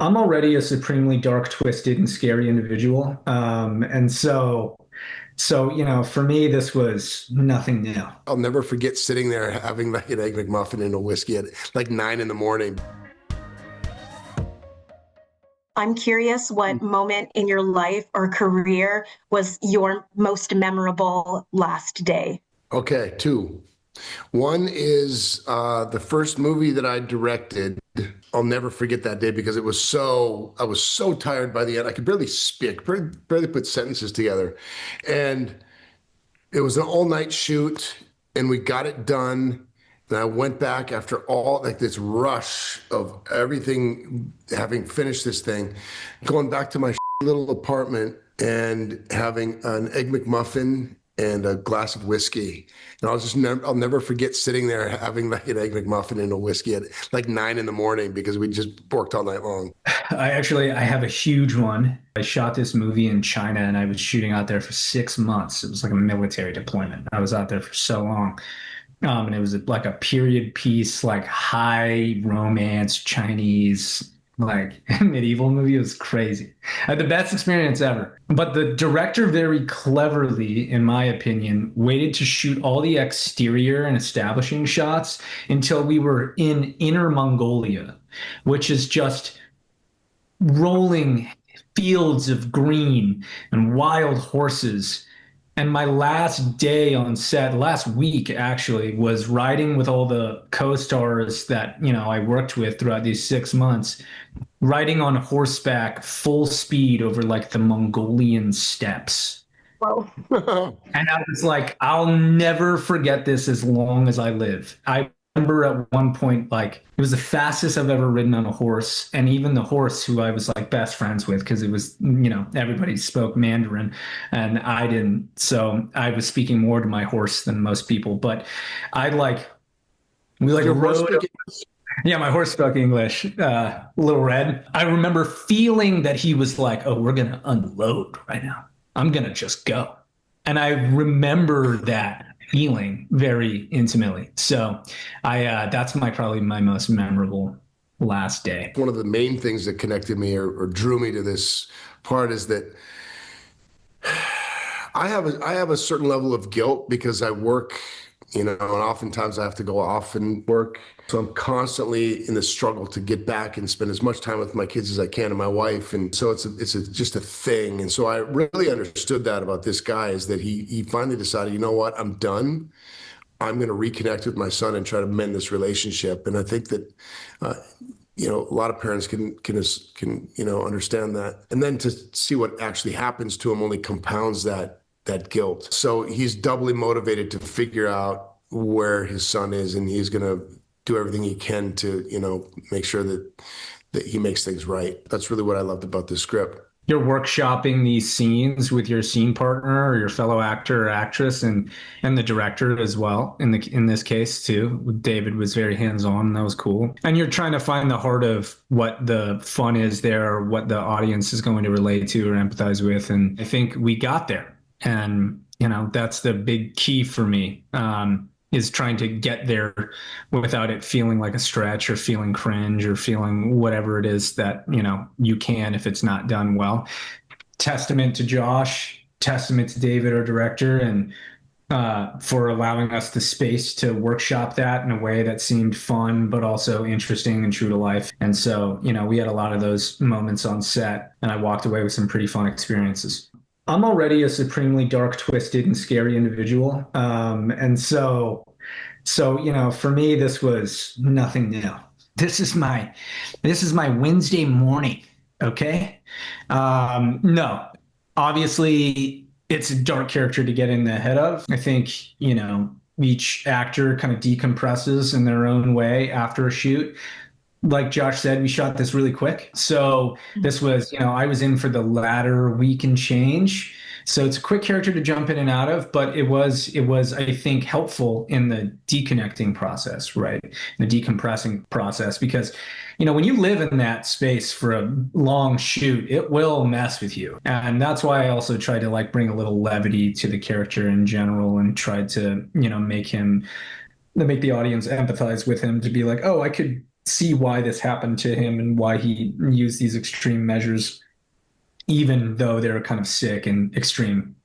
I'm already a supremely dark, twisted, and scary individual. For me, this was nothing new. I'll never forget sitting there having like an Egg McMuffin and a whiskey at like 9 in the morning. I'm curious what moment in your life or career was your most memorable last day? Okay, two. One is the first movie that I directed. I'll never forget that day because I was so tired by the end. I could barely speak, barely put sentences together. And it was an all-night shoot, and we got it done. And I went back after all like this rush of everything, having finished this thing, going back to my little apartment and having an Egg McMuffin and a glass of whiskey. And I'll never forget sitting there having like an Egg McMuffin and a whiskey at like 9 in the morning because we just worked all night long. I have a huge one. I shot this movie in China and I was shooting out there for 6 months. It was like a military deployment. I was out there for so long. And it was like a period piece, like high romance Chinese, like medieval movie. It was crazy. I had the best experience ever. But the director very cleverly, in my opinion, waited to shoot all the exterior and establishing shots until we were in Inner Mongolia, which is just rolling fields of green and wild horses. And my last day on set, last week actually, was riding with all the co-stars that, I worked with throughout these 6 months, riding on horseback full speed over like the Mongolian steppes. Whoa. And I was like, I'll never forget this as long as I live. I remember at one point, like, it was the fastest I've ever ridden on a horse. And even the horse who I was like best friends with, because it was, everybody spoke Mandarin and I didn't. So I was speaking more to my horse than most people. But we like rode. Yeah, my horse spoke English, Little Red. I remember feeling that he was like, oh, we're going to unload right now. I'm going to just go. And I remember that feeling very intimately. So that's probably my most memorable last day. One of the main things that connected me or drew me to this part is that I have a certain level of guilt because I work, and oftentimes I have to go off and work. So I'm constantly in the struggle to get back and spend as much time with my kids as I can and my wife. And so it's just a thing. And so I really understood that about this guy is that he finally decided, you know what, I'm done. I'm going to reconnect with my son and try to mend this relationship. And I think that, a lot of parents can understand that. And then to see what actually happens to him only compounds that guilt. So he's doubly motivated to figure out where his son is, and he's going to do everything he can to, make sure that he makes things right. That's really what I loved about this script. You're workshopping these scenes with your scene partner or your fellow actor or actress and the director as well. In this case too, David was very hands-on and that was cool. And you're trying to find the heart of what the fun is there, or what the audience is going to relate to or empathize with. And I think we got there. And, that's the big key for me. Is trying to get there without it feeling like a stretch or feeling cringe or feeling whatever it is that, you can if it's not done well. Testament to Josh, testament to David, our director, and for allowing us the space to workshop that in a way that seemed fun, but also interesting and true to life. And so, we had a lot of those moments on set and I walked away with some pretty fun experiences. I'm already a supremely dark, twisted, and scary individual. For me, this was nothing new. This is my Wednesday morning. Okay. No, obviously it's a dark character to get in the head of. I think, each actor kind of decompresses in their own way after a shoot. Like Josh said, we shot this really quick. So this was, I was in for the latter week and change. So it's a quick character to jump in and out of, but it was, I think, helpful in the deconnecting process, right? The decompressing process, because, when you live in that space for a long shoot, it will mess with you. And that's why I also tried to bring a little levity to the character in general and tried to, make the audience empathize with him, to be like, oh, I could see why this happened to him and why he used these extreme measures, even though they're kind of sick and extreme.